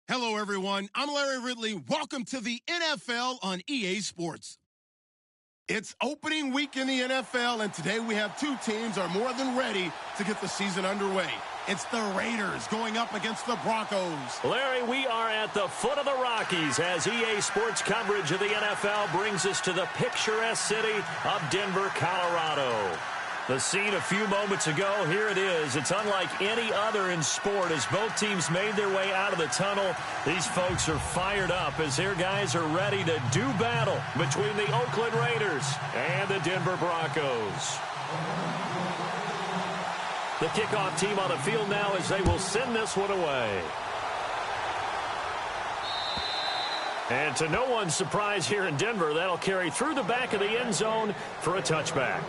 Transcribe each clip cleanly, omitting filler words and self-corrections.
Hello, everyone. I'm Larry Ridley. Welcome to the NFL on EA Sports. It's opening week in the NFL, and today we have two teams are more than ready to get the season underway. It's the Raiders going up against the Broncos. Larry, we are at the foot of the Rockies as EA Sports coverage of the NFL brings us to the picturesque city of Denver, Colorado. The scene a few moments ago, here it is. It's unlike any other in sport as both teams made their way out of the tunnel. These folks are fired up as their guys are ready to do battle between the Oakland Raiders and the Denver Broncos. The kickoff team on the field now as they will send this one away. And to no one's surprise here in Denver, that'll carry through the back of the end zone for a touchback.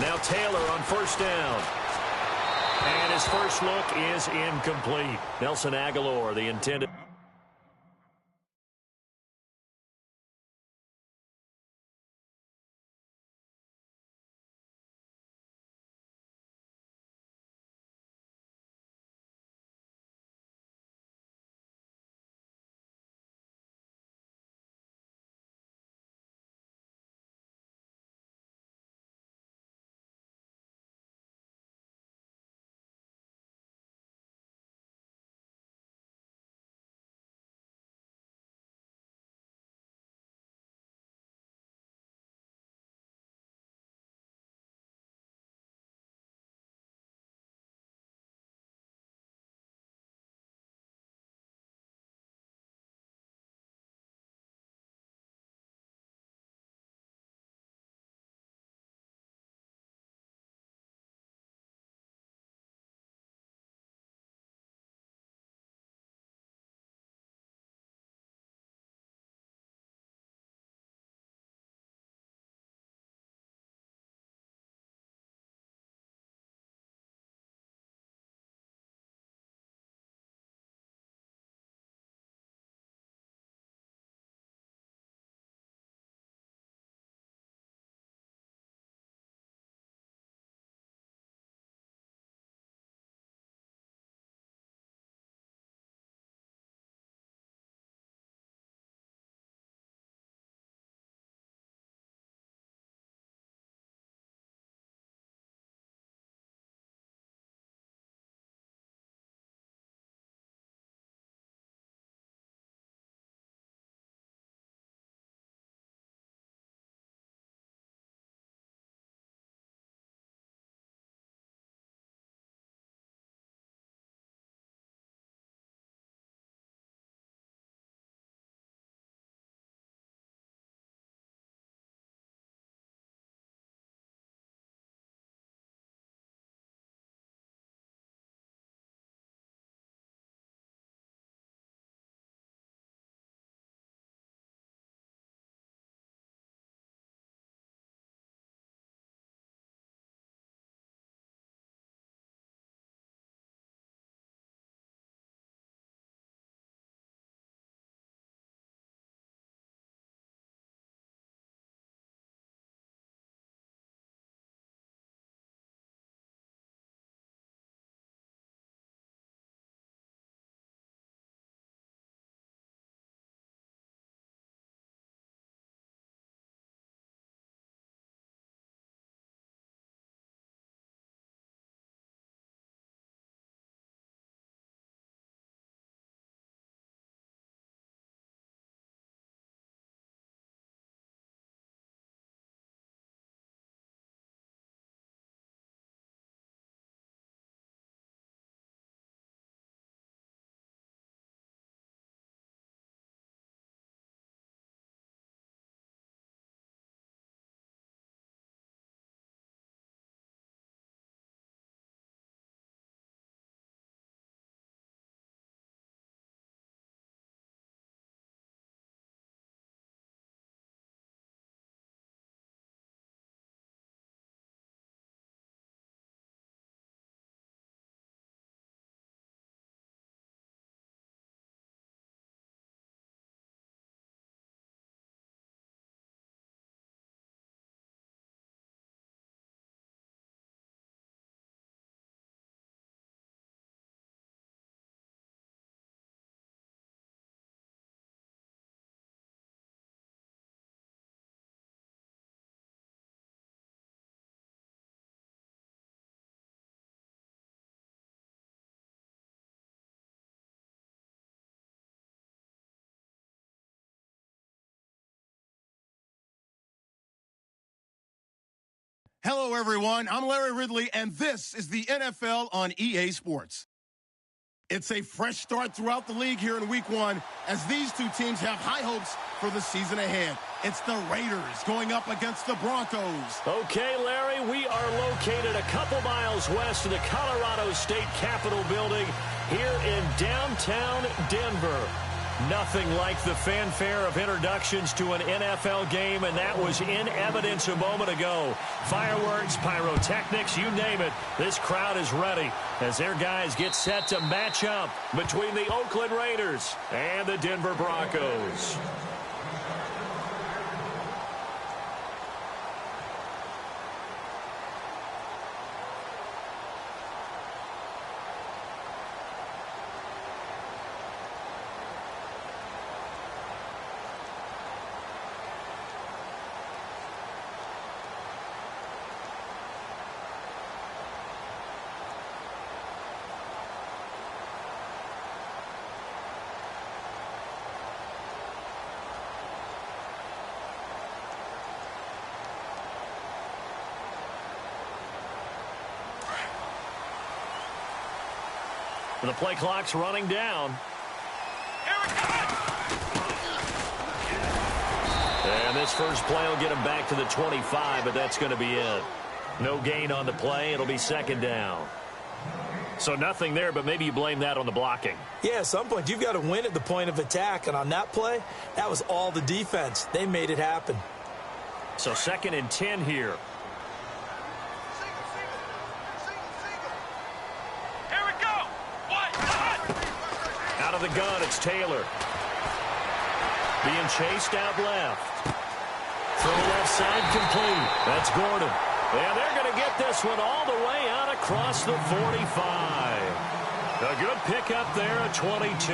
Now Taylor on first down. And his first look is incomplete. Nelson Aguilar, the intended. Hello, everyone. I'm Larry Ridley, and this is the NFL on EA Sports. It's a fresh start throughout the league here in Week 1 as these two teams have high hopes for the season ahead. It's the Raiders going up against the Broncos. Okay, Larry, we are located a couple miles west of the Colorado State Capitol building here in downtown Denver. Nothing like the fanfare of introductions to an NFL game, and that was in evidence a moment ago. Fireworks, pyrotechnics, you name it. This crowd is ready as their guys get set to match up between the Oakland Raiders and the Denver Broncos. The play clock's running down. And this first play will get him back to the 25, but that's going to be it. No gain on the play. It'll be second down. So nothing there, but maybe you blame that on the blocking. Yeah, at some point, you've got to win at the point of attack. And on that play, that was all the defense. They made it happen. So 2nd and 10 here. Out of the gun, it's Taylor. Being chased out left. Throw left side complete. That's Gordon. And they're going to get this one all the way out across the 45. A good pickup there at 22.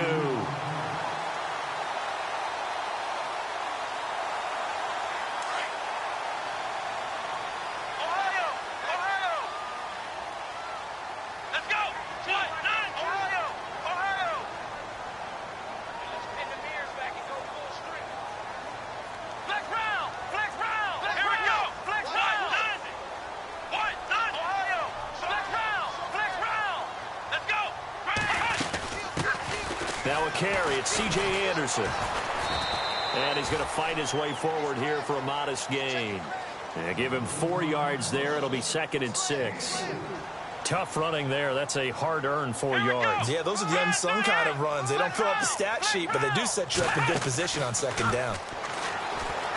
Now a carry, it's C.J. Anderson. And he's going to fight his way forward here for a modest gain. And give him 4 yards there. It'll be 2nd and 6. Tough running there. That's a hard-earned 4 yards. Yeah, those are the unsung kind of runs. They don't throw up the stat sheet, but they do set you up in good position on 2nd down.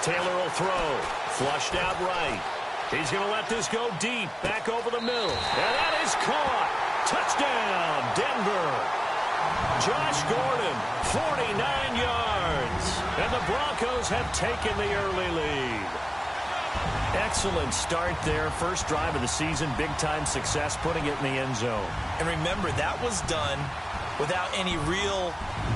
Taylor will throw. Flushed out right. He's going to let this go deep. Back over the middle. And that is caught. Touchdown, Denver. Josh Gordon, 49 yards. And the Broncos have taken the early lead. Excellent start there. First drive of the season. Big-time success, putting it in the end zone. And remember, that was done without any real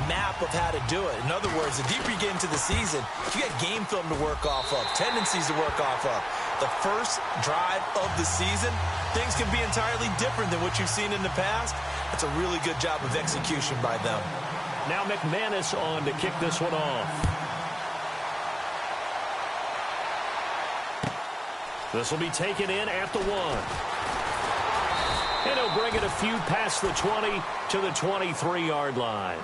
map of how to do it. In other words, the deeper you get into the season, you got game film to work off of, tendencies to work off of. The first drive of the season, things can be entirely different than what you've seen in the past. It's a really good job of execution by them. Now McManus on to kick this one off. This will be taken in at the 1. And he'll bring it a few past the 20 to the 23-yard line.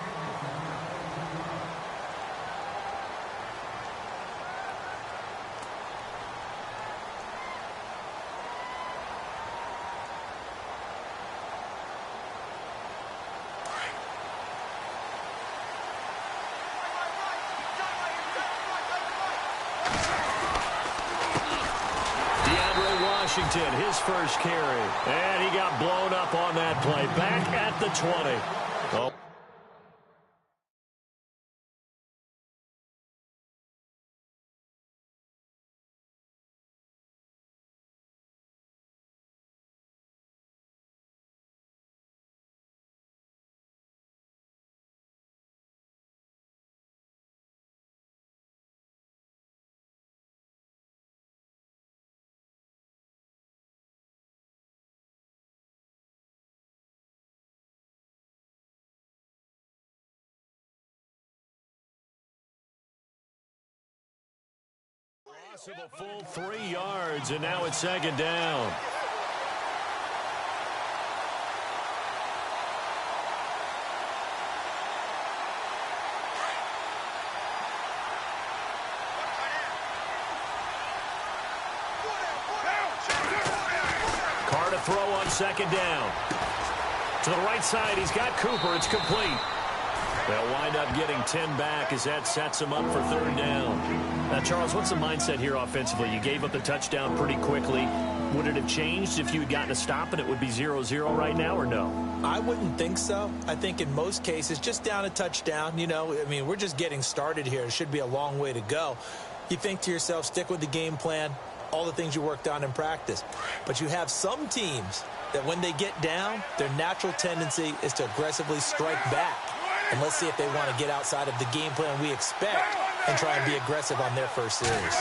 Washington, his first carry. And he got blown up on that play. Back at the 20. Oh. Loss of a full 3 yards, and now it's second down. Carr to throw on second down. To the right side, he's got Cooper. It's complete. They'll wind up getting 10 back as that sets them up for third down. Now, Charles, what's the mindset here offensively? You gave up the touchdown pretty quickly. Would it have changed if you had gotten a stop and it would be 0-0 right now, or no? I wouldn't think so. I think in most cases, just down a touchdown, you know, I mean, we're just getting started here. It should be a long way to go. You think to yourself, stick with the game plan, all the things you worked on in practice. But you have some teams that when they get down, their natural tendency is to aggressively strike back. And let's see if they want to get outside of the game plan we expect and try and be aggressive on their first series.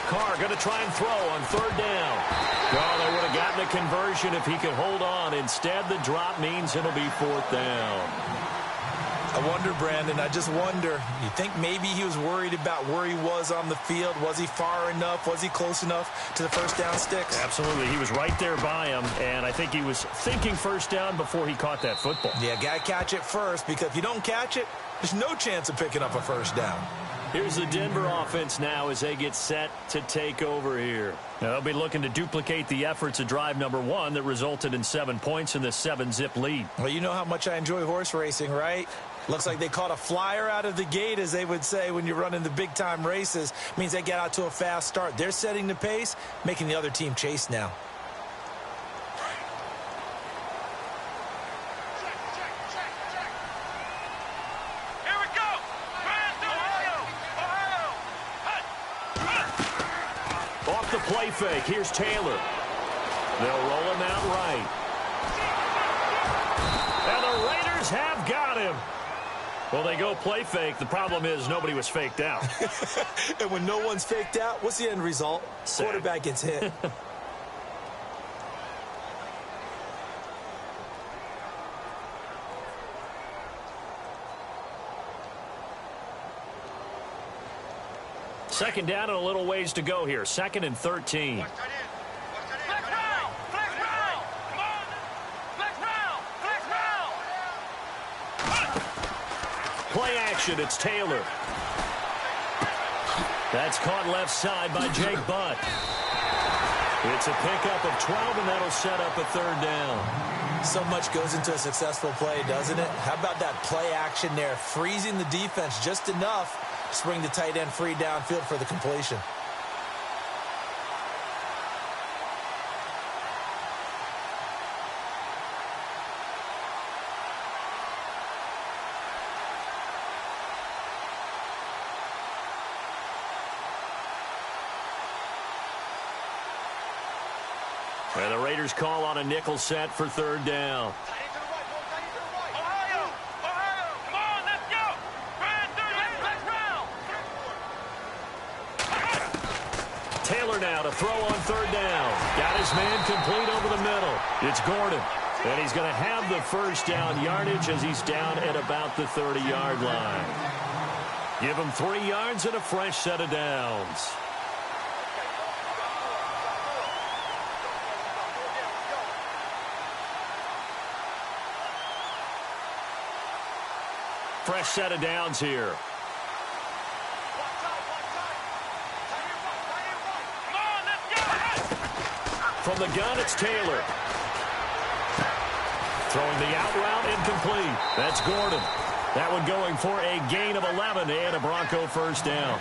Carr going to try and throw on third down. Well, they would have gotten a conversion if he could hold on. Instead, the drop means it'll be fourth down. I wonder, Brandon, I just wonder, you think maybe he was worried about where he was on the field? Was he far enough? Was he close enough to the first down sticks? Absolutely. He was right there by him, and I think he was thinking first down before he caught that football. Yeah, got to catch it first, because if you don't catch it, there's no chance of picking up a first down. Here's the Denver offense now as they get set to take over here. Now, they'll be looking to duplicate the efforts of drive number 1 that resulted in 7 points in the 7-zip lead. Well, you know how much I enjoy horse racing, right? Looks like they caught a flyer out of the gate, as they would say when you're running the big-time races. Means they get out to a fast start. They're setting the pace, making the other team chase now. Here we go! Ohio! Off the play fake, here's Taylor. They'll roll him out right. And the Raiders have got him. Well, they go play fake. The problem is nobody was faked out. And when no one's faked out, what's the end result? Sack. Quarterback gets hit. Second down and a little ways to go here. 2nd and 13. Play action, it's Taylor. That's caught left side by Jake Butt. It's a pickup of 12, and that'll set up a third down. So much goes into a successful play, doesn't it? How about that play action there, freezing the defense just enough to spring the tight end free downfield for the completion. And the Raiders call on a nickel set for third down. Ohio! Ohio! Come on, let's go! Taylor now to throw on third down. Got his man complete over the middle. It's Gordon. And he's going to have the first down yardage as he's down at about the 30-yard line. Give him 3 yards and a fresh set of downs. Fresh set of downs here. From the gun, it's Taylor. Throwing the out route, incomplete. That's Gordon. That one going for a gain of 11 and a Bronco first down.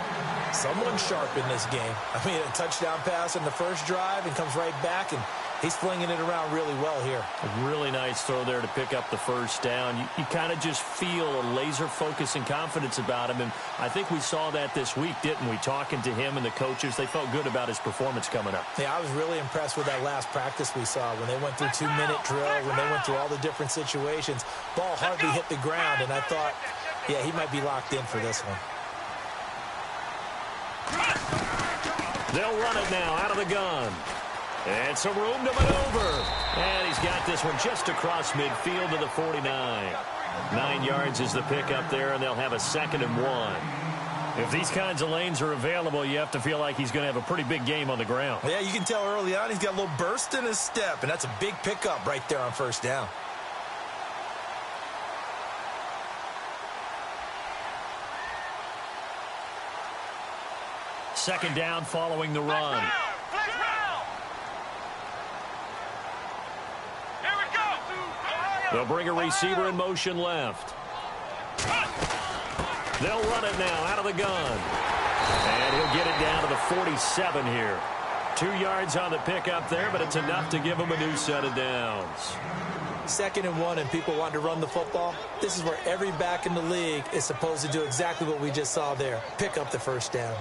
Someone sharp in this game. I mean, a touchdown pass on the first drive and comes right back, and he's flinging it around really well here. A really nice throw there to pick up the first down. You kind of just feel a laser focus and confidence about him, and I think we saw that this week, didn't we? Talking to him and the coaches, they felt good about his performance coming up. Yeah, I was really impressed with that last practice we saw when they went through 2-minute drill, when they went through all the different situations. Ball hardly hit the ground, and I thought, yeah, he might be locked in for this one. They'll run it now out of the gun. And some room to maneuver. And he's got this one just across midfield to the 49. 9 yards is the pickup there, and they'll have a 2nd and 1. If these kinds of lanes are available, you have to feel like he's going to have a pretty big game on the ground. Yeah, you can tell early on he's got a little burst in his step, and that's a big pickup right there on first down. Second down following the run. Flex round. Here we go. They'll bring a receiver in motion left. They'll run it now out of the gun. And he'll get it down to the 47 here. 2 yards on the pickup there, but it's enough to give him a new set of downs. 2nd and 1 and people want to run the football. This is where every back in the league is supposed to do exactly what we just saw there. Pick up the first down.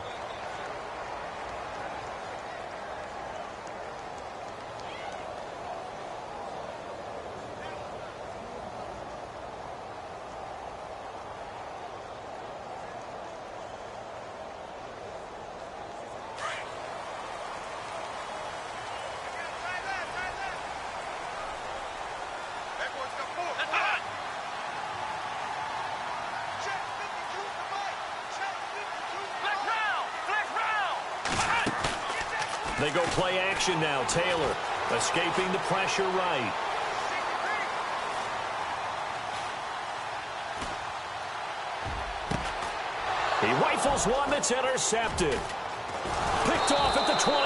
They go play action now. Taylor escaping the pressure right. He rifles one that's intercepted. Picked off at the 28.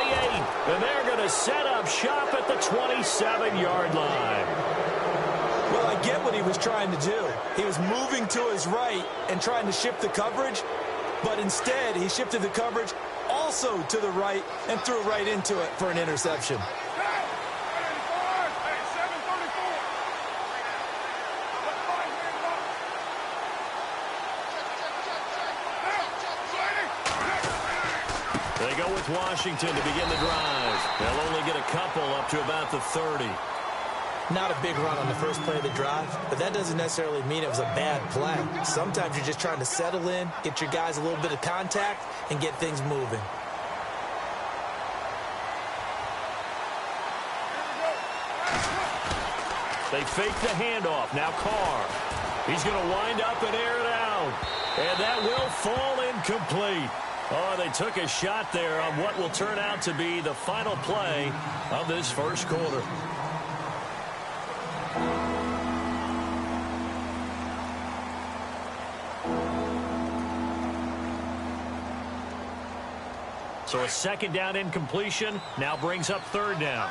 And they're going to set up shop at the 27-yard line. Well, I get what he was trying to do. He was moving to his right and trying to shift the coverage, but instead he shifted the coverage also to the right and threw right into it for an interception. They go with Washington to begin the drive. They'll only get a couple up to about the 30. Not a big run on the first play of the drive, but that doesn't necessarily mean it was a bad play. Sometimes you're just trying to settle in, get your guys a little bit of contact, and get things moving. They fake the handoff. Now Carr. He's going to wind up and air it out. And that will fall incomplete. Oh, they took a shot there on what will turn out to be the final play of this first quarter. So a second down incompletion now brings up third down.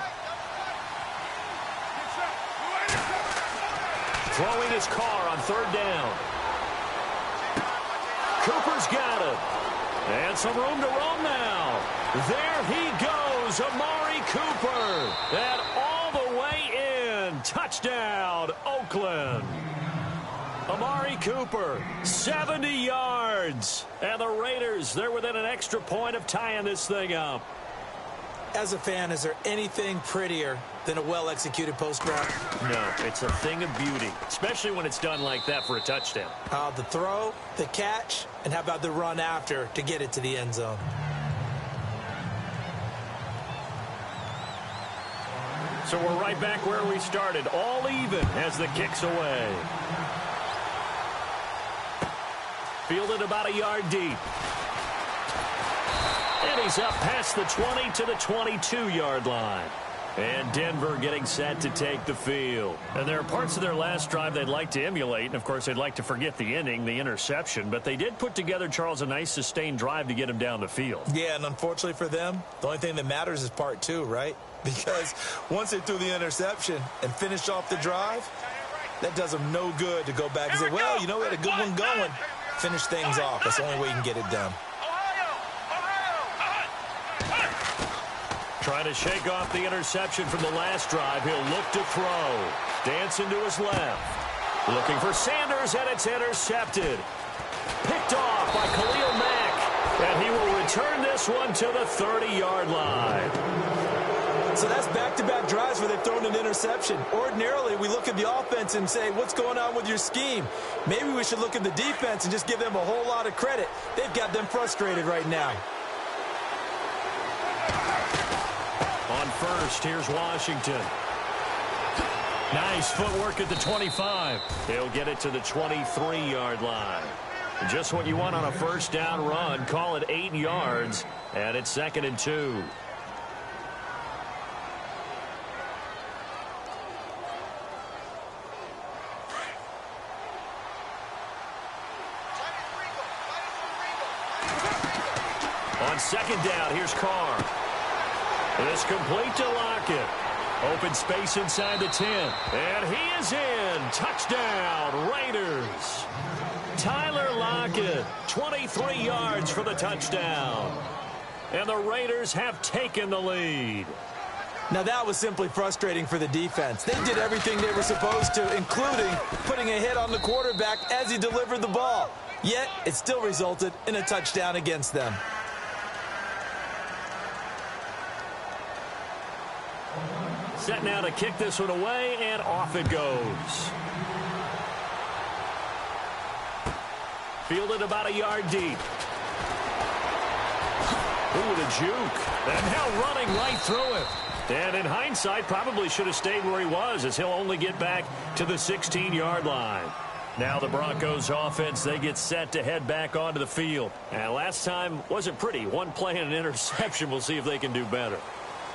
Throwing his Carr on third down. Cooper's got it. And some room to roam now. There he goes, Amari Cooper. And all the way in. Touchdown, Oakland. Amari Cooper, 70 yards. And the Raiders, they're within an extra point of tying this thing up. As a fan, is there anything prettier than a well-executed post route? No, it's a thing of beauty, especially when it's done like that for a touchdown. The throw, the catch, and how about the run after to get it to the end zone? So we're right back where we started, all even as the kick's away. Fielded about a yard deep. And he's up past the 20 to the 22-yard line. And Denver getting set to take the field. And there are parts of their last drive they'd like to emulate. And, of course, they'd like to forget the inning, the interception. But they did put together, Charles, a nice sustained drive to get him down the field. Yeah, and unfortunately for them, the only thing that matters is part two, right? Because once they threw the interception and finished off the drive, that does them no good to go back and say, well, you know, we had a good one going. Finish things off. That's the only way you can get it done. Trying to shake off the interception from the last drive. He'll look to throw. Dancing to his left. Looking for Sanders, and it's intercepted. Picked off by Khalil Mack. And he will return this one to the 30-yard line. So that's back-to-back drives where they've thrown an interception. Ordinarily, we look at the offense and say, what's going on with your scheme? Maybe we should look at the defense and just give them a whole lot of credit. They've got them frustrated right now. On first, here's Washington. Nice footwork at the 25. He'll get it to the 23-yard line. Just what you want on a first down run. Call it 8 yards, and it's 2nd and 2. On 2nd down, here's Carr. It's complete to Lockett. Open space inside the 10. And he is in. Touchdown, Raiders. Tyler Lockett, 23 yards for the touchdown. And the Raiders have taken the lead. Now that was simply frustrating for the defense. They did everything they were supposed to, including putting a hit on the quarterback as he delivered the ball. Yet, it still resulted in a touchdown against them. Set now to kick this one away, and off it goes. Fielded about a yard deep. Ooh, the juke. And now running right through it. And in hindsight, probably should have stayed where he was, as he'll only get back to the 16-yard line. Now the Broncos offense, they get set to head back onto the field. And last time wasn't pretty. One play and an interception. We'll see if they can do better.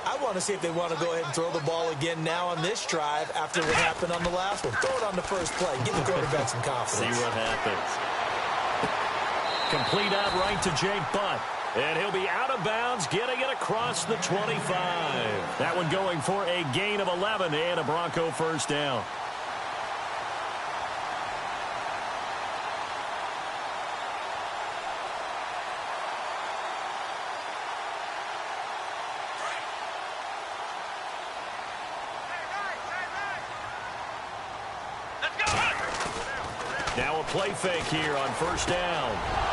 I want to see if they want to go ahead and throw the ball again now on this drive after what happened on the last one. Throw it on the first play. Give the quarterback some confidence. See what happens. Complete out right to Jake Butt. And he'll be out of bounds, getting it across the 25. That one going for a gain of 11 and a Bronco first down. Now a play fake here on first down.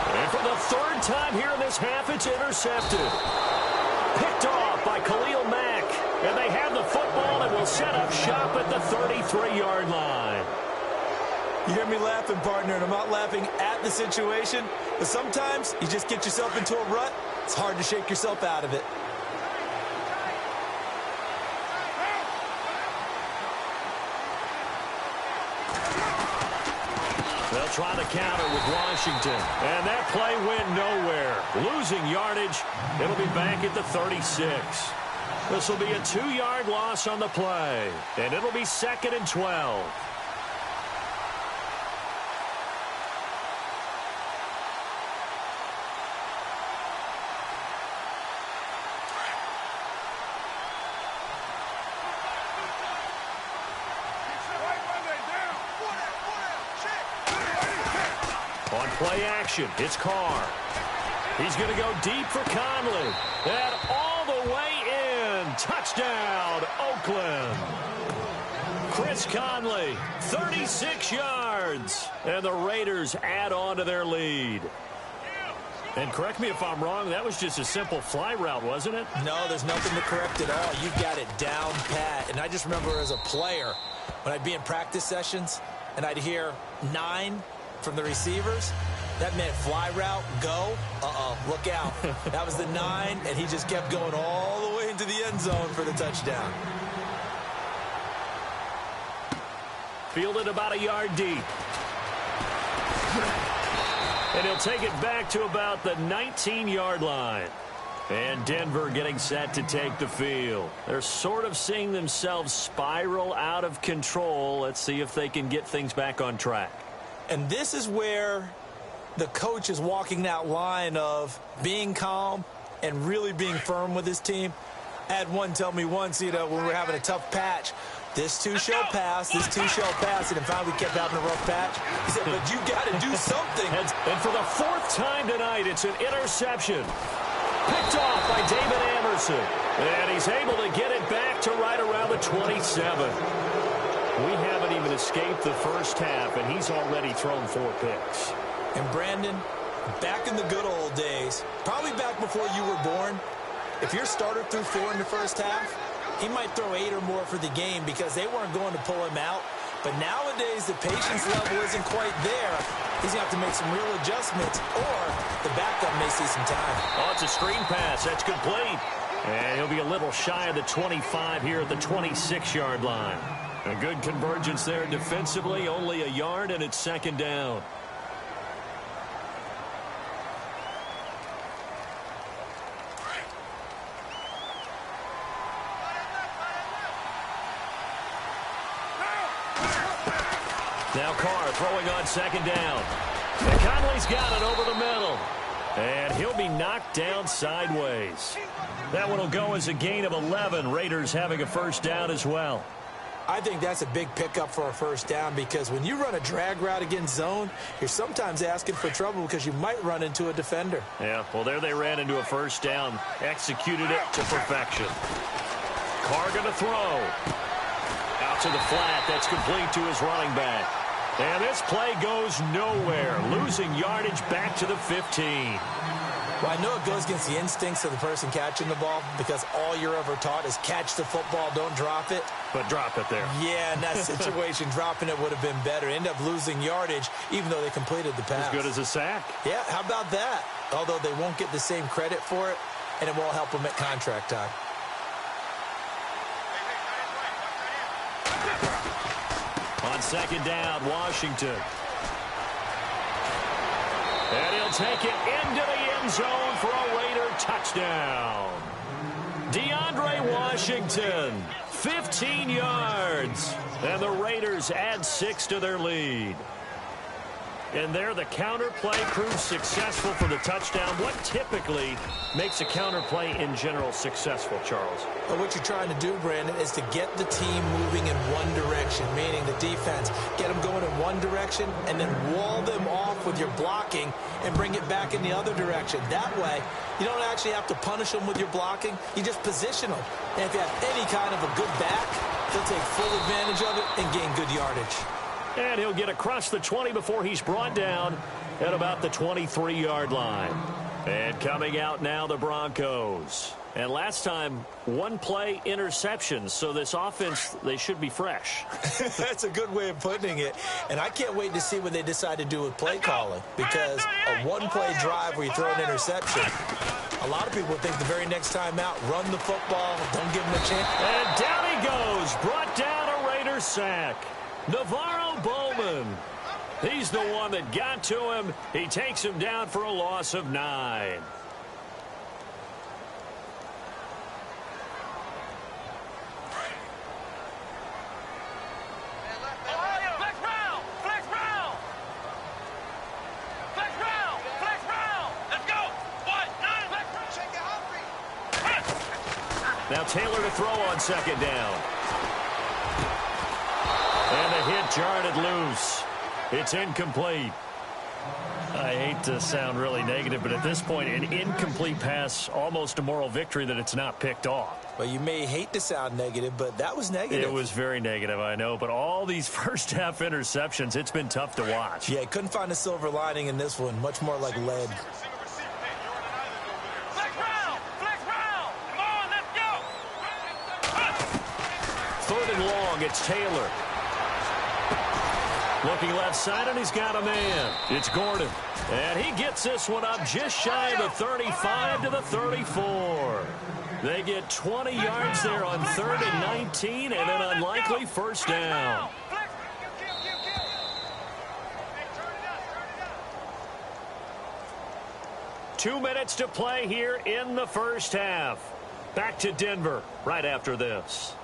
And for the third time here in this half, it's intercepted. Picked off by Khalil Mack. And they have the football and will set up shop at the 33-yard line. You hear me laughing, partner, and I'm not laughing at the situation. But sometimes you just get yourself into a rut. It's hard to shake yourself out of it. They'll try to counter with Washington. And that play went nowhere. Losing yardage. It'll be back at the 36. This will be a 2-yard loss on the play. And it'll be 2nd and 12. On play action, it's Carr. He's going to go deep for Conley. And all the way in. Touchdown, Oakland. Chris Conley, 36 yards. And the Raiders add on to their lead. And correct me if I'm wrong, that was just a simple fly route, wasn't it? No, there's nothing to correct at all. You've got it down pat. And I just remember as a player, when I'd be in practice sessions, and I'd hear 9 from the receivers, that meant fly route, go, look out. That was the 9, and he just kept going all the way into the end zone for the touchdown. Fielded about a yard deep. And he'll take it back to about the 19-yard line. And Denver getting set to take the field. They're sort of seeing themselves spiral out of control. Let's see if they can get things back on track. And this is where the coach is walking that line of being calm and really being firm with his team. I had one tell me once, when we were having a tough patch, this too shall pass, this too shall pass. And finally we kept having a rough patch. He said, but you got to do something. And for the 4th time tonight, it's an interception. Picked off by David Anderson. And he's able to get it back to right around the 27. We haven't even escaped the first half, and he's already thrown 4 picks. And Brandon, back in the good old days, probably back before you were born, if your starter threw 4 in the first half, he might throw 8 or more for the game because they weren't going to pull him out. But nowadays, the patience level isn't quite there. He's going to have to make some real adjustments, or the backup may see some time. Oh, it's a screen pass. That's complete. And he'll be a little shy of the 25 here at the 26-yard line. A good convergence there defensively, only a yard, and it's 2nd down. Now Carr throwing on second down. And Conley's got it over the middle. And he'll be knocked down sideways. That one will go as a gain of 11. Raiders having a first down as well. I think that's a big pickup for a first down because when you run a drag route against zone, you're sometimes asking for trouble because you might run into a defender. Yeah, well, there they ran into a first down. Executed it to perfection. Carr going to throw. Out to the flat. That's complete to his running back. And this play goes nowhere. Losing yardage back to the 15. Well, I know it goes against the instincts of the person catching the ball because all you're ever taught is catch the football, don't drop it. But drop it there. Yeah, in that situation, dropping it would have been better. End up losing yardage even though they completed the pass. As good as a sack. Yeah, how about that? Although they won't get the same credit for it, and it won't help them at contract time. On second down, Washington. And he'll take it into the end zone for a Raider touchdown. DeAndre Washington, 15 yards. And the Raiders add 6 to their lead. And there the counter play proves successful for the touchdown. What typically makes a counter play in general successful, Charles? Well, what you're trying to do, Brandon, is to get the team moving in one direction, meaning the defense. Get them going in one direction and then wall them off with your blocking and bring it back in the other direction. That way, you don't actually have to punish them with your blocking. You just position them. And if you have any kind of a good back, they'll take full advantage of it and gain good yardage. And he'll get across the 20 before he's brought down at about the 23-yard line. And coming out now, the Broncos. And last time, one play interceptions. So this offense, they should be fresh. That's a good way of putting it. And I can't wait to see what they decide to do with play calling. Because a one-play drive where you throw an interception, a lot of people think the very next time out, run the football, don't give them a chance. And down he goes. Brought down a Raider sack. Navarro Bowman. He's the one that got to him. He takes him down for a loss of 9. Now Taylor to throw on second down. And the hit jarred it loose. It's incomplete. I hate to sound really negative, but at this point, an incomplete pass, almost a moral victory that it's not picked off. Well, you may hate to sound negative, but that was negative. It was very negative, I know. But all these first-half interceptions, it's been tough to watch. Yeah, couldn't find a silver lining in this one. Much more like lead. Third and long, it's Taylor. Looking left side, and he's got a man. It's Gordon. And he gets this one up just shy of the 35 to the 34. They get 20 yards there on 3rd and 19, and an unlikely first down. Two minutes to play here in the first half. Back to Denver right after this.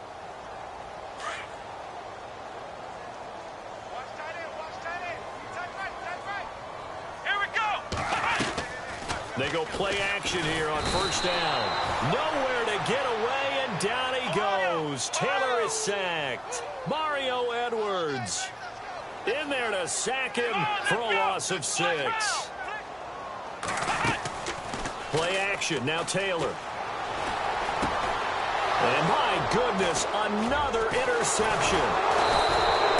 They go play action here on first down. Nowhere to get away, and down he goes. Taylor is sacked. Mario Edwards in there to sack him for a loss of 6. Play action, now Taylor. And my goodness, another interception.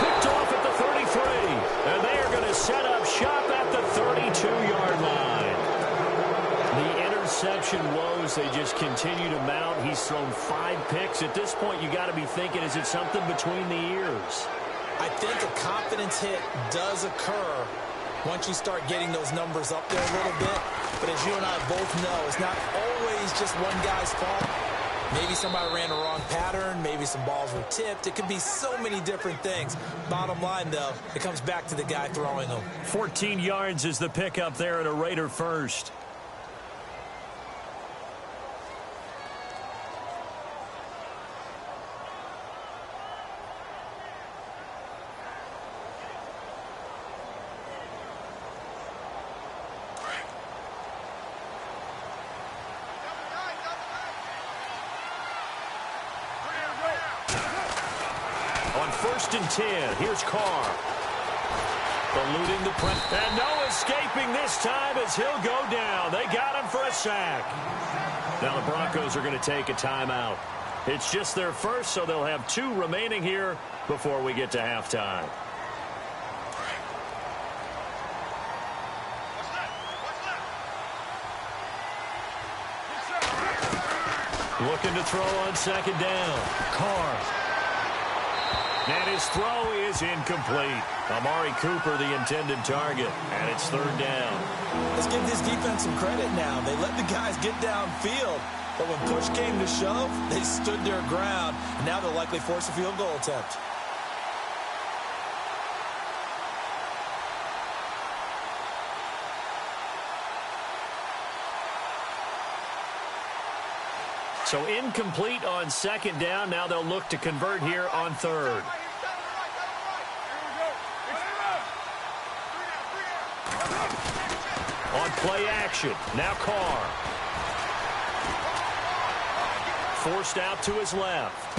Picked off at the 33. And they are going to set up shop at the 32-yard line. The interception woes, they just continue to mount. He's thrown 5 picks. At this point, you got to be thinking, is it something between the ears? I think a confidence hit does occur once you start getting those numbers up there a little bit. But as you and I both know, it's not always just one guy's fault. Maybe somebody ran a wrong pattern. Maybe some balls were tipped. It could be so many different things. Bottom line, though, it comes back to the guy throwing them. 14 yards is the pickup there at a Raider first. 1st and 10. Here's Carr. Eluding the press. And no escaping this time as he'll go down. They got him for a sack. Now the Broncos are going to take a timeout. It's just their first, so they'll have 2 remaining here before we get to halftime. Looking to throw on 2nd down. Carr. And his throw is incomplete. Amari Cooper, the intended target, and it's 3rd down. Let's give this defense some credit now. They let the guys get downfield, but when push came to shove, they stood their ground. And now they'll likely force a field goal attempt. So incomplete on 2nd down. Now they'll look to convert here on 3rd. On play action. Now Carr. Forced out to his left.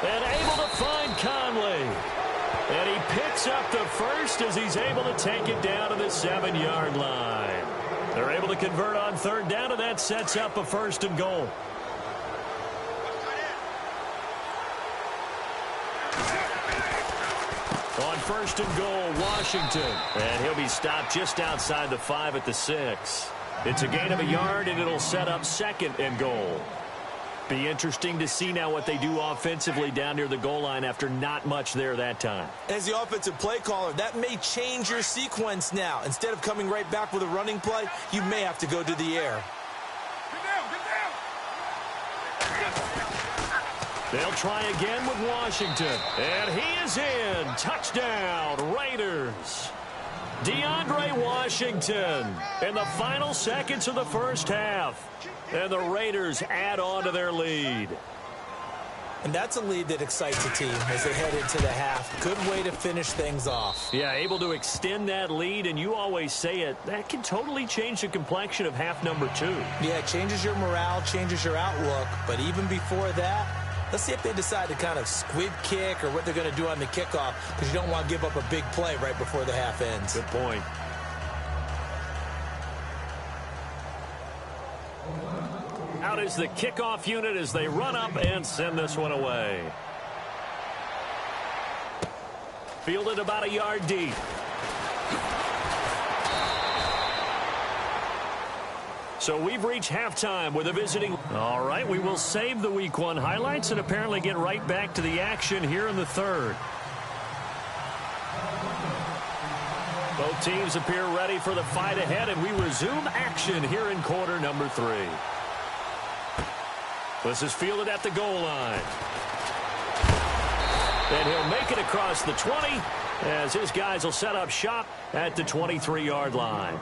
And able to find Conley. And he picks up the first as he's able to take it down to the 7-yard line. They're able to convert on 3rd down, and that sets up a 1st and goal. On 1st and goal, Washington. And he'll be stopped just outside the 5 at the 6. It's a gain of a yard, and it'll set up 2nd and goal. Be interesting to see now what they do offensively down near the goal line after not much there that time. As the offensive play caller, that may change your sequence now. Instead of coming right back with a running play, you may have to go to the air. They'll try again with Washington. And he is in. Touchdown, Raiders. DeAndre Washington in the final seconds of the 1st half. And the Raiders add on to their lead. And that's a lead that excites a team as they head into the half. Good way to finish things off. Yeah, able to extend that lead, and you always say it, that can totally change the complexion of half number 2. Yeah, it changes your morale, changes your outlook. But even before that, let's see if they decide to kind of squib kick or what they're going to do on the kickoff, because you don't want to give up a big play right before the half ends. Good point. Out is the kickoff unit as they run up and send this one away. Fielded about a yard deep. So we've reached halftime with a visiting. All right, we will save the Week 1 highlights and apparently get right back to the action here in the 3rd. Both teams appear ready for the fight ahead, and we resume action here in quarter number 3. This is fielded at the goal line. And he'll make it across the 20 as his guys will set up shop at the 23-yard line.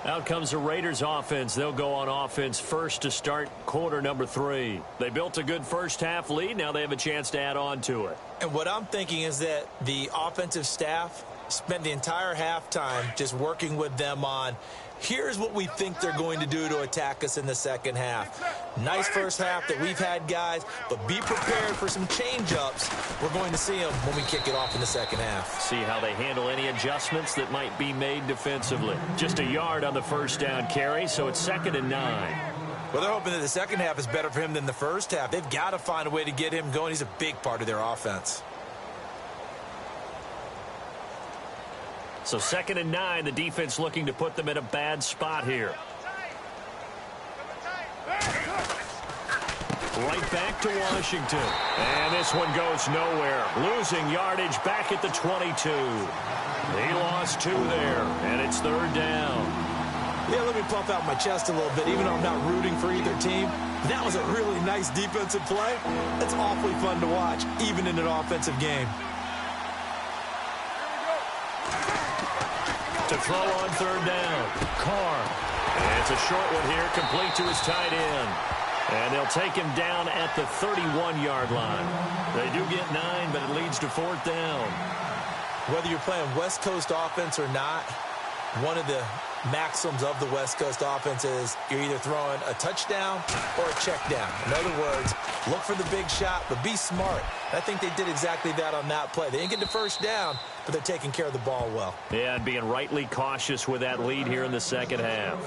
Out comes the Raiders offense. They'll go on offense first to start quarter number 3. They built a good 1st half lead. Now they have a chance to add on to it. And what I'm thinking is that the offensive staff spent the entire halftime just working with them on, here's what we think they're going to do to attack us in the 2nd half. Nice 1st half that we've had, guys, but be prepared for some change-ups. We're going to see them when we kick it off in the 2nd half. See how they handle any adjustments that might be made defensively. Just a yard on the 1st down carry, so it's 2nd and 9. Well, they're hoping that the 2nd half is better for him than the 1st half. They've got to find a way to get him going. He's a big part of their offense. So 2nd and 9, the defense looking to put them in a bad spot here. Right back to Washington. And this one goes nowhere. Losing yardage back at the 22. He lost 2 there, and it's 3rd down. Yeah, let me puff out my chest a little bit, even though I'm not rooting for either team. That was a really nice defensive play. It's awfully fun to watch, even in an offensive game. To throw on 3rd down. Carr. And it's a short one here, complete to his tight end. And they'll take him down at the 31-yard line. They do get 9, but it leads to 4th down. Whether you're playing West Coast offense or not, one of the maxims of the West Coast offense is you're either throwing a touchdown or a check down. In other words, look for the big shot, but be smart. And I think they did exactly that on that play. They didn't get the first down, but they're taking care of the ball well. Yeah, and being rightly cautious with that lead here in the second half.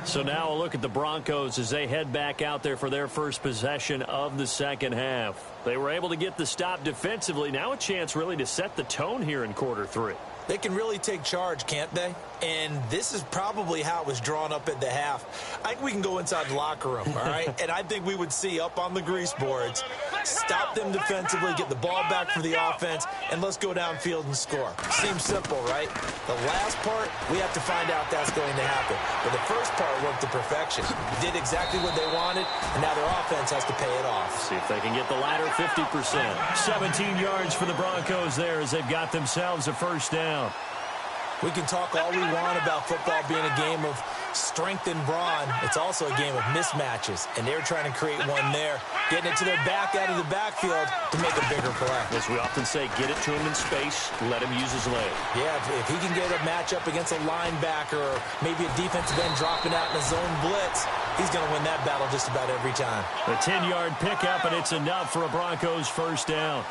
So now a look at the Broncos as they head back out there for their first possession of the second half. They were able to get the stop defensively. Now a chance really to set the tone here in quarter 3. They can really take charge, can't they? And this is probably how it was drawn up at the half. I think we can go inside the locker room, all right? And I think we would see up on the grease boards, stop them defensively, get the ball back for the offense, and let's go downfield and score. Seems simple, right? The last part, we have to find out that's going to happen. But the first part worked to perfection. Did exactly what they wanted, and now their offense has to pay it off. See if they can get the latter 50%. 17 yards for the Broncos there as they've got themselves a first down. We can talk all we want about football being a game of strength and brawn. It's also a game of mismatches, and they're trying to create one there, getting it to their back out of the backfield to make a bigger play. As we often say, get it to him in space, let him use his leg. Yeah, if he can get a matchup against a linebacker or maybe a defensive end dropping out in a zone blitz, he's going to win that battle just about every time. A 10-yard pickup, and it's enough for a Broncos first down.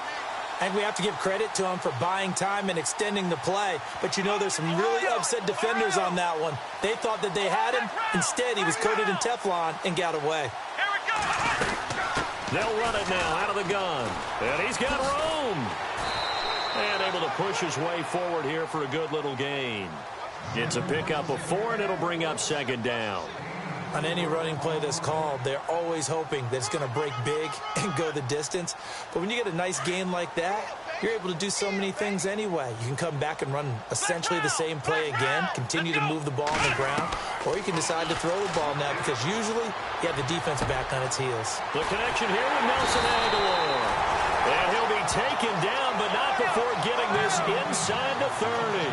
And we have to give credit to him for buying time and extending the play. But, you know, there's some really upset defenders on that one. They thought that they had him. Instead, he was coated in Teflon and got away. They'll run it now out of the gun. And he's got room. And able to push his way forward here for a good little gain. It's a pickup of 4, and it'll bring up second down. On any running play that's called, they're always hoping that it's going to break big and go the distance. But when you get a nice gain like that, you're able to do so many things anyway. You can come back and run essentially the same play again, continue to move the ball on the ground, or you can decide to throw the ball now because usually you have the defense back on its heels. The connection here with Nelson Aguilar. And he'll be taken down, but not before getting this inside the 30.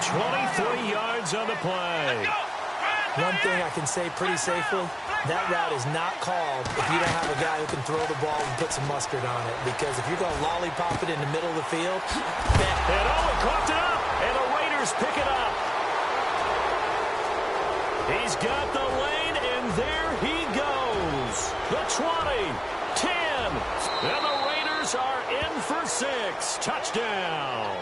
23 yards on the play. One thing I can say pretty safely, that route is not called if you don't have a guy who can throw the ball and put some mustard on it. Because if you're going to lollipop it in the middle of the field, and he caught it up, and the Raiders pick it up. He's got the lane, and there he goes. The 20, 10, and the Raiders are in for 6. Touchdown.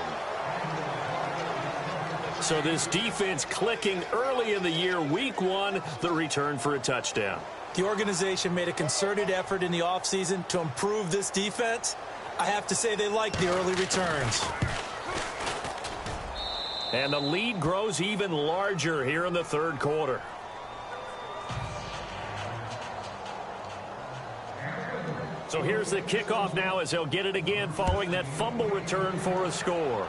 So this defense clicking early in the year, week 1, the return for a touchdown. The organization made a concerted effort in the offseason to improve this defense. I have to say they like the early returns. And the lead grows even larger here in the third quarter. So here's the kickoff now as they'll get it again following that fumble return for a score.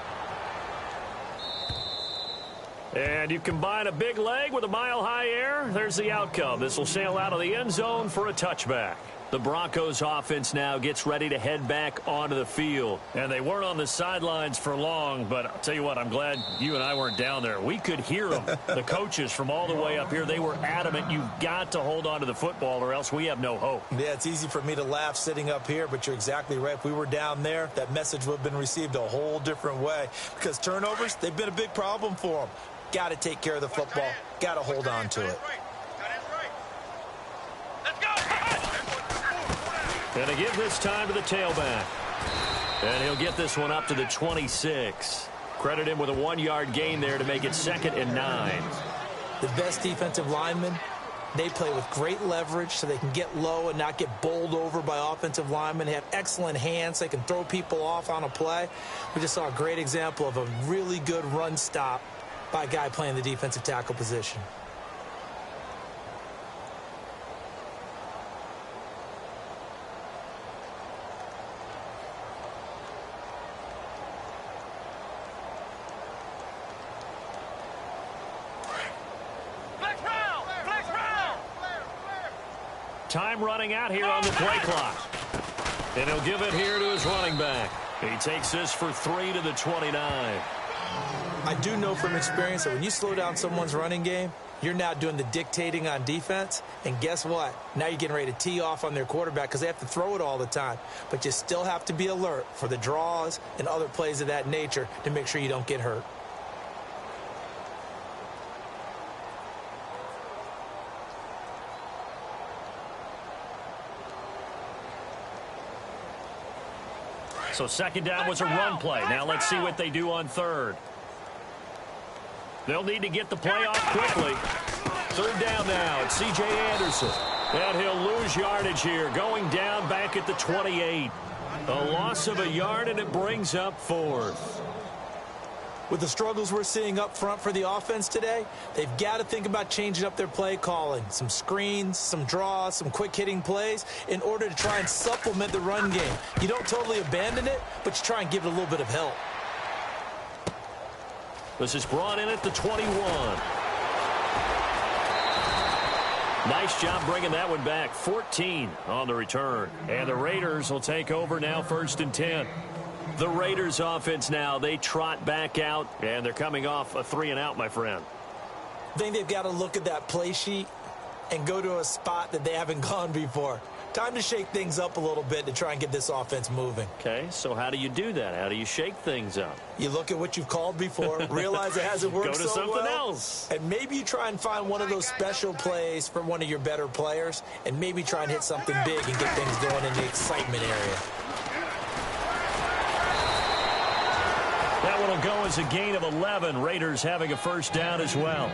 And you combine a big leg with a mile-high air, there's the outcome. This will sail out of the end zone for a touchback. The Broncos offense now gets ready to head back onto the field. And they weren't on the sidelines for long, but I'll tell you what, I'm glad you and I weren't down there. We could hear them. The coaches from all the way up here, they were adamant, you've got to hold on to the football or else we have no hope. Yeah, it's easy for me to laugh sitting up here, but you're exactly right. If we were down there, that message would have been received a whole different way. Because turnovers, they've been a big problem for them. Got to take care of the football. Got to hold on to it. And to give this time to the tailback. And he'll get this one up to the 26. Credit him with a 1-yard gain there to make it 2nd and 9. The best defensive linemen, they play with great leverage so they can get low and not get bowled over by offensive linemen. They have excellent hands. They can throw people off on a play. We just saw a great example of a really good run stop by a guy playing the defensive tackle position. Time running out here on the play clock. And he'll give it here to his running back. He takes this for 3 to the 29. I do know from experience that when you slow down someone's running game, you're now doing the dictating on defense. And guess what? Now you're getting ready to tee off on their quarterback because they have to throw it all the time. But you still have to be alert for the draws and other plays of that nature to make sure you don't get hurt. So second down was a run play. Now let's see what they do on third. They'll need to get the play off quickly. Third down now. It's C.J. Anderson. And he'll lose yardage here, going down back at the 28. A loss of a yard, and it brings up fourth. With the struggles we're seeing up front for the offense today, they've got to think about changing up their play calling. Some screens, some draws, some quick-hitting plays in order to try and supplement the run game. You don't totally abandon it, but you try and give it a little bit of help. This is brought in at the 21. Nice job bringing that one back. 14 on the return. And the Raiders will take over now, 1st and 10. The Raiders offense now, they trot back out, and they're coming off a 3-and-out, my friend. I think they've got to look at that play sheet and go to a spot that they haven't gone before. Time to shake things up a little bit to try and get this offense moving. Okay, so how do you do that? How do you shake things up? You look at what you've called before, realize it hasn't worked so well. Go to something else. And maybe you try and find one of those special plays from one of your better players, and maybe try and hit something big and get things going in the excitement area. That one will go as a gain of 11. Raiders having a first down as well.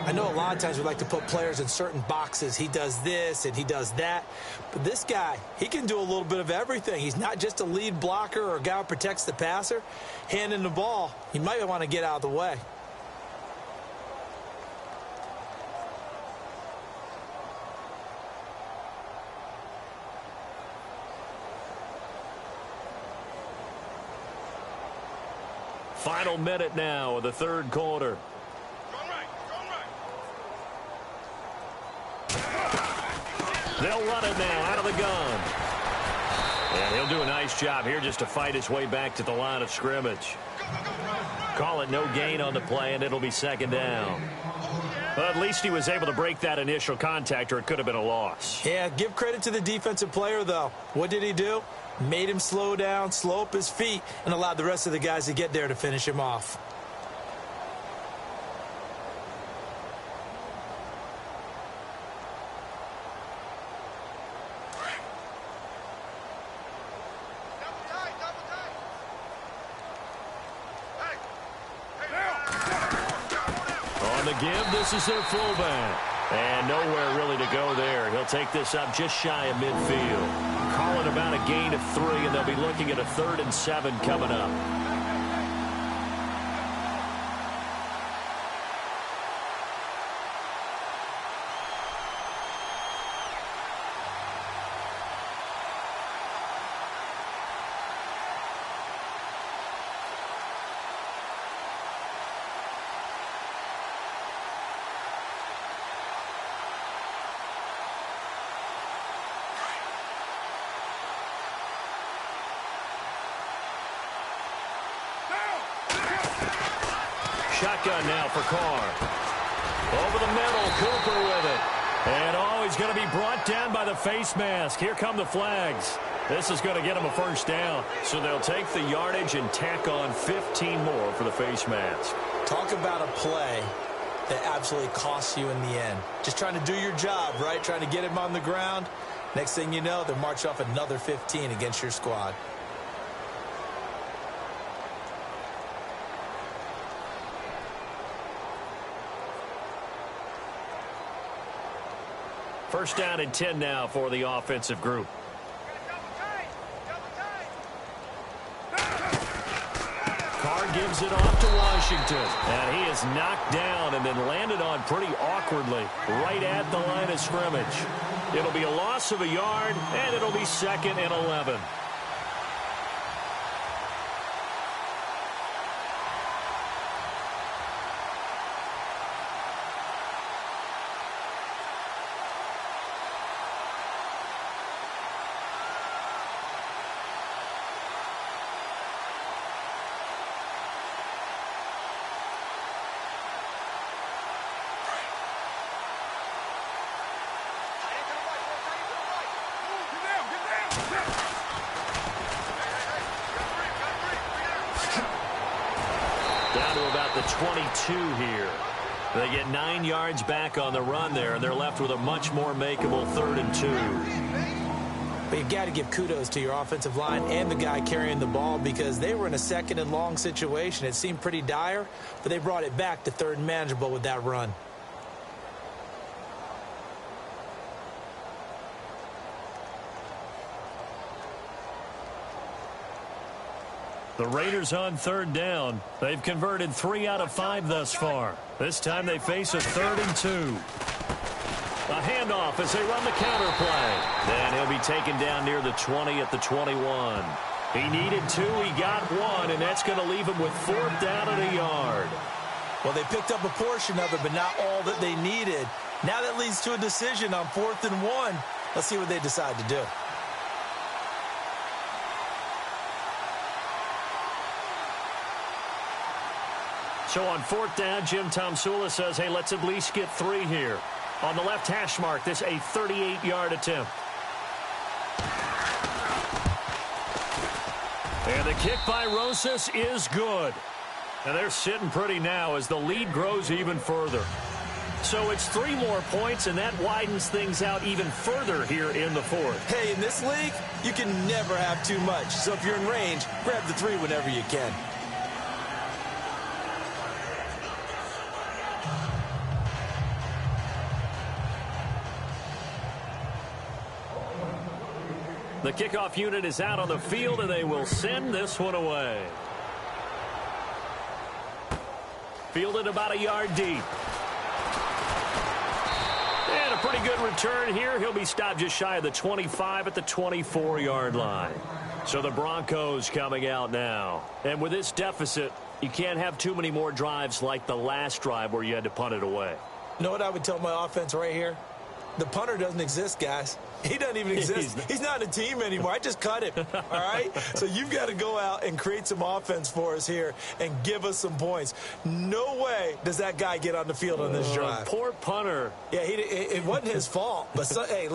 I know a lot of times we like to put players in certain boxes. He does this and he does that. But this guy, he can do a little bit of everything. He's not just a lead blocker or a guy who protects the passer. Handing the ball, he might want to get out of the way. Final minute now of the third quarter. They'll run it now out of the gun. And he'll do a nice job here just to fight his way back to the line of scrimmage. Call it no gain on the play, and it'll be second down. But at least he was able to break that initial contact, or it could have been a loss. Yeah, give credit to the defensive player, though. What did he do? Made him slow down, slow up his feet, and allowed the rest of the guys to get there to finish him off. On the give, this is their fullback. And nowhere really to go there. He'll take this up just shy of midfield. Call it about a gain of 3, and they'll be looking at a 3rd and 7 coming up. Shotgun now for Carr. Over the middle, Cooper with it. And, he's going to be brought down by the face mask. Here come the flags. This is going to get him a first down. So they'll take the yardage and tack on 15 more for the face mask. Talk about a play that absolutely costs you in the end. Just trying to do your job, right? Trying to get him on the ground. Next thing you know, they'll march off another 15 against your squad. First down and 10 now for the offensive group. Carr gives it off to Washington. And he is knocked down and then landed on pretty awkwardly right at the line of scrimmage. It'll be a loss of a yard, and it'll be 2nd and 11. Down to about the 22 here. They get 9 yards back on the run there, and they're left with a much more makeable 3rd and 2. But you've got to give kudos to your offensive line and the guy carrying the ball because they were in a second and long situation. It seemed pretty dire, but they brought it back to third and manageable with that run. The Raiders on third down. They've converted 3 out of 5 thus far. This time they face a 3rd and 2. A handoff as they run the counter play. Then he'll be taken down near the 20 at the 21. He needed 2, he got 1, and that's going to leave him with 4th down and a yard. Well, they picked up a portion of it, but not all that they needed. Now that leads to a decision on 4th and 1. Let's see what they decide to do. So on 4th down, Jim Tomsula says, hey, let's at least get 3 here. On the left hash mark, this a 38-yard attempt. And the kick by Rosas is good. And they're sitting pretty now as the lead grows even further. So it's 3 more points, and that widens things out even further here in the 4th. Hey, in this league, you can never have too much. So if you're in range, grab the 3 whenever you can. The kickoff unit is out on the field, and they will send this one away. Fielded about a yard deep. And a pretty good return here. He'll be stopped just shy of the 25 at the 24-yard line. So the Broncos coming out now. And with this deficit, you can't have too many more drives like the last drive where you had to punt it away. You know what I would tell my offense right here? The punter doesn't exist, guys. He doesn't even exist. He's not a team anymore. I just cut him, all right? So you've got to go out and create some offense for us here and give us some points. No way does that guy get on the field on this drive. Poor punter. Yeah, it wasn't his fault. But, hey,